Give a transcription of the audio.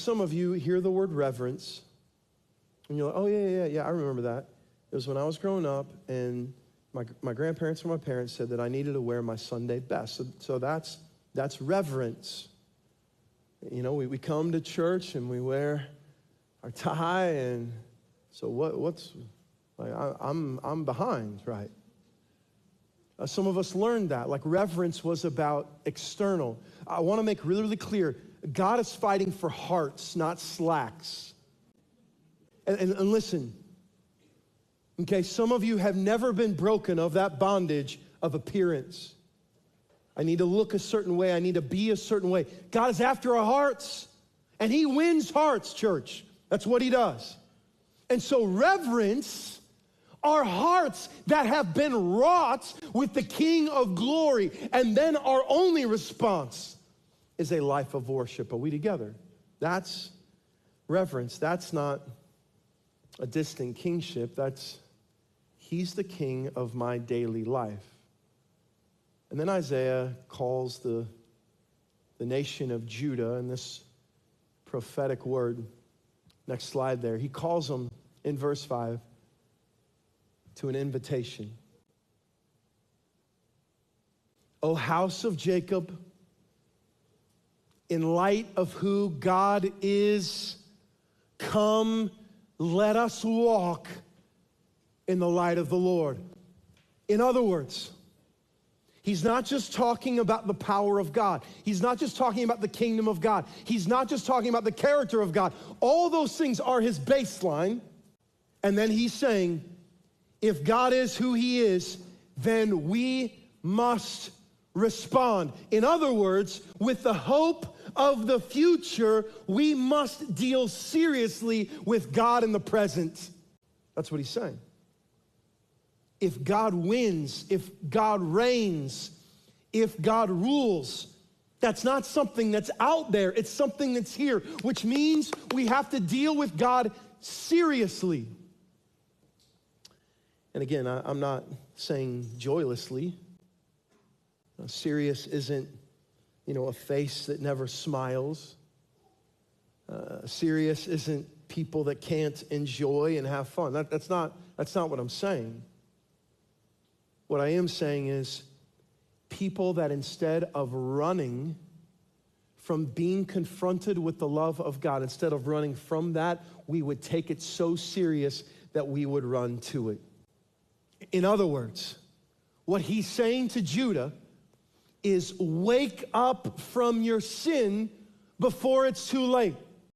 some of you hear the word reverence, and you're like, oh, yeah, I remember that. It was when I was growing up, and my grandparents or my parents said that I needed to wear my Sunday best. So that's reverence. You know, we come to church and we wear our tie, and so what's like I'm behind, right? Some of us learned that, like reverence was about external. I want to make really, really clear, God is fighting for hearts, not slacks. And listen, okay, some of you have never been broken of that bondage of appearance. I need to look a certain way. I need to be a certain way. God is after our hearts, and he wins hearts, church. That's what he does. And so reverence are hearts that have been wrought with the King of glory, and then our only response is a life of worship. Are we together? That's reverence. That's not a distant kingship. That's, he's the king of my daily life. And then Isaiah calls the nation of Judah in this prophetic word. Next slide there. He calls them in verse 5 to an invitation. O house of Jacob, in light of who God is, come, let us walk in the light of the Lord. In other words, he's not just talking about the power of God. He's not just talking about the kingdom of God. He's not just talking about the character of God. All those things are his baseline. And then he's saying, if God is who he is, then we must respond. In other words, with the hope of the future, we must deal seriously with God in the present. That's what he's saying. If God wins, if God reigns, if God rules, that's not something that's out there. It's something that's here, which means we have to deal with God seriously. And again, I'm not saying joylessly. Serious isn't, a face that never smiles. Serious isn't people that can't enjoy and have fun. That's not what I'm saying. What I am saying is people that instead of running from being confronted with the love of God, instead of running from that, we would take it so serious that we would run to it. In other words, what he's saying to Judah is wake up from your sin before it's too late.